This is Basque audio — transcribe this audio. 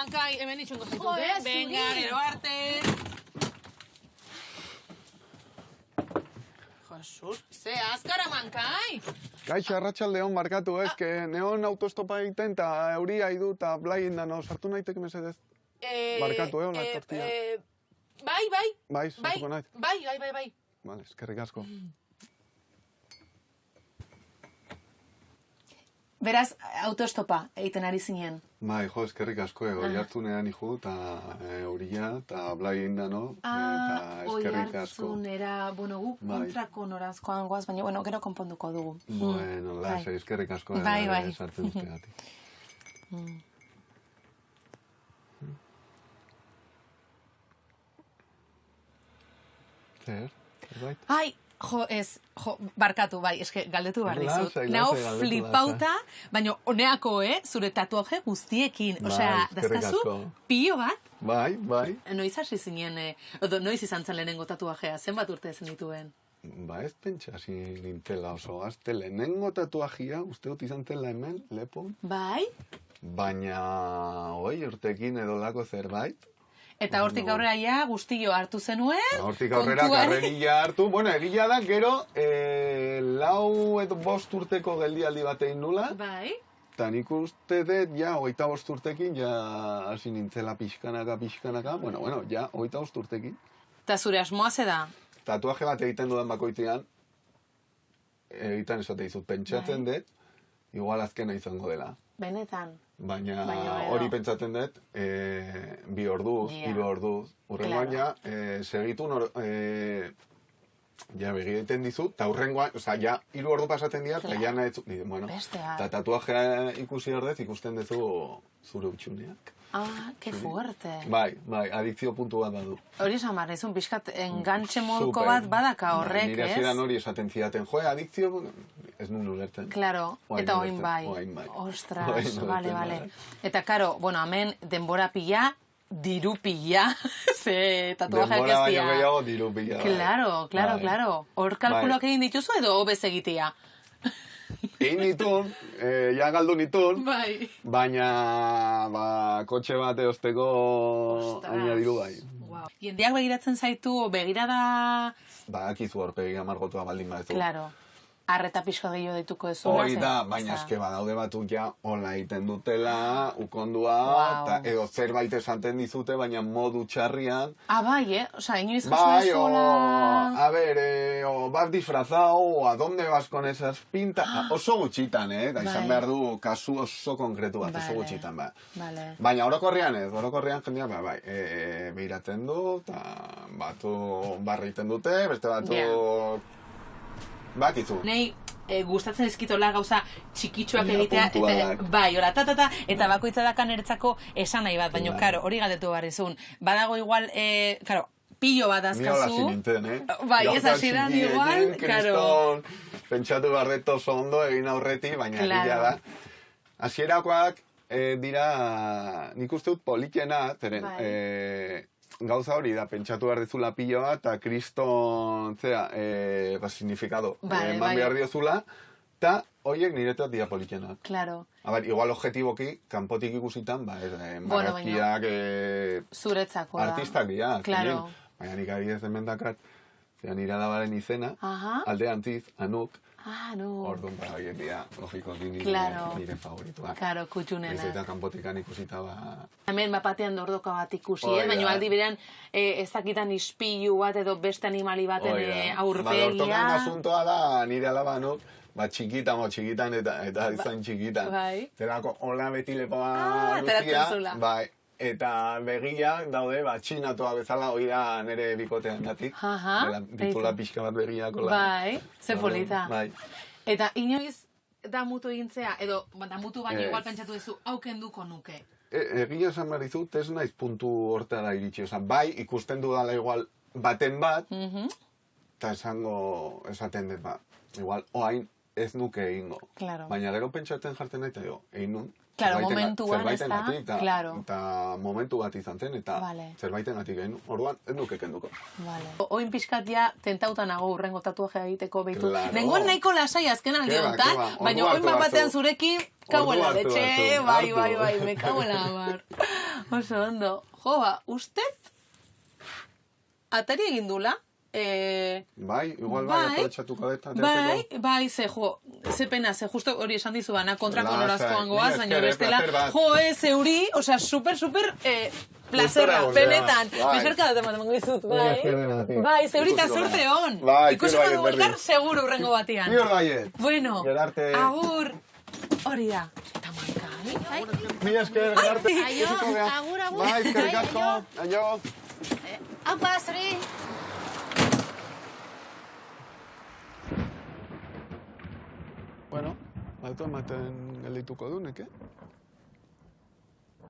Mankai, hemen itxongo zaitut, Venga, gero arte. Josur, ze azkara, Mankai. Kaixo, arratsaldeon barkatu, que neon autostopa egiten, eta euria idu, eta blai indano, sartu nahitek mesedez. Barkatu, hola, tortilla. Bai. Bai, sartuko nahi. Bai. Vale, eskerrik asko. Beraz, autostopa egiten ari zinen. Bai, jo, eskerrik asko, hori hartunean iku, eta euria, eta blai indano, eta eskerrik asko. Oihartzunera, bueno, gu kontrako norazkoan goaz, baina, bueno, gero konponduko dugu. Bueno, lasai, eskerrik asko. Bai. Sartu ustegatik. Zer? Zerbait? Ai, barkatu, bai, eske galdetu behar dizut. Nao flipauta, baina honeako, zure tatuaje guztiekin. Osea, dazkazu, pilo bat? Bai. Noiz hasi zinen, noiz izan zen lehenengo tatuajea, zenbat urte zen dituen? Ba, ez pentsa hasi nintela oso gazte, lehenengo tatuajia, uste dut izan zela hemen, lepon. Bai? Baina, urtekin edo lako zerbait. Eta hortik aurrera ja guztio hartu zenuen? Hortik aurrera karrerilla hartu. Bueno, egia da, gero, 4 edo 5 urteko geldialdi batein nula. Bai. Eta nik uste dut, 25 urtekin, hasi nintzela pixkanaka. Bueno, 25 urtekin. Eta zure asmoa ze da? Tatuaje bat egiten dudan bakoitean, egiten esate dizut, pentsatzen dut, igual azkena izango dela. Benetan. Baina hori pentsatzen dut, 2 orduz, 3 orduz. Urrengoan segitu begireten dizut, eta urrengoan, 3 ordu pasatzen dira, eta nahi dut, bueno, eta tatuajea ikusi ordez, ikusten duzu zure utxuneak. Que fuerte. Bai, adikzio puntu bat badu. Hori esan behar, nizun pixkat engantxe moduko bat badaka horrek, ez? Nire hasieran hori esaten zidaten, adikzio, ez nun ulerten. Claro, eta oin bai. Ostras, bale. Eta, karo, bueno, hemen denbora pila, diru pila, ze tatuajeak ez dira. Denbora baino gehiago diru pila. Claro. Hor kalkuloak egin dituzu edo hobez egitea? Egin nitun, galdu nitun, baina kotxe bat eosteko aina diru bai. Jendeak begiratzen zaitu, begirada... Akizu horpegia margotua baldin badezu. Claro. Arreta pixko gehiago dituko ez. Hoi da, baina eske badaude batzuk hola egiten dutela, ukondua, eta edo zerbait esaten dizute, baina modu txarrian. Bai, Osa, inoiz jasun ezola... A ver, o vas disfrazao, o a donde vas con esas pintas... Oso gutxitan, da izan behar du kasu oso konkretu bat, oso gutxitan, ba. Baina orokorrean jendea, behiratzen du, eta batu barreiten dute, beste batu... Bakizu. Nei gustatzen ezkitola gauza txikitsuak egitea, eta bakoitza dakan eretzako esan nahi bat, baina, karo, hori galdetu barrizun. Badago igual, karo, pillo bat azkazu. Ni hola zininten, Bai, ez asiran igual, karo. Kriston, pentsatu barreto ondo egin aurreti, baina egia da. Hasierakoak dira, nik uste dut politena, zeren, gauza hori da, pentsatu behar dizula piloa, eta kriston, signifikado, eman behar diozula, eta horiek niretat dira politxenak. Claro. Igual objetiboki, kanpotik ikusitan, marrazkiak, zuretzako da. Artistak dira. Claro. Baina nik adibidez hemen dakat, nire alabaren izena, alde antziz, Anuk, orduan horien dira, logiko, nire favorituak. Claro, kutxunena. Ez eta kanpotikan ikusita Hemen bapatean dordoka bat ikusi, baina aldi berean ezakitan ispilu bat edo beste animali baten aurpegia. Dortokan asuntoa da nire alaba Anuk, txikitan eta izan txikitan. Zerako, hola beti lepoa luzia, eta begiak daude, txinatoa bezala, hori da nire bikotean gatik. Ditula pixka bat begiako. Bai, ze polita. Eta inoiz damutu egintzea, edo damutu baina igual pentsatu duzu, haukenduko nuke. Egia esan behar dizut, ez naiz puntu hortara iritsi. Bai, ikusten dudala igual baten bat, eta esaten dut igual, oain ez nuke egingo. Baina gero pentsatzen jartzen nahi, eta egin nun. Claro, momentuan ez da, claro. Eta momentu bat izan zen, eta zerbaiten gatik egin. Orduan, ez nuke kenduko. Oin pixkat ja, tentauta nago urrengo tatuajea egiteko behitu. Nengoen nahiko lasai azken alde honetan, baina oin bat batean zurekin, kauela, betxe, bai, me kauela, bar. Oso ondo. Jo, ba, ustez, atari egin dula. Bai, igual bai, aprobetxatuko dut. Bai, ze pena, ze justo hori esan dizu bana, kontrako norazkoan goaz, baina placer bestela, bat. zeuri, osea, super, plazerra, benetan. Besarka dut ematen dizut, bai. Bai, zeuri eta sorte hon. Ikusiko dugu elkar, seguru urrengo batean. Bior baiet. Bueno, Gerarte. agur, hori da. Eta mankai. Mi esker, gerarte. Aio, agur. Bai, eskerrik asko. Aio. Aupa, zuri. Bueno, alto ematen geldituko du, neke?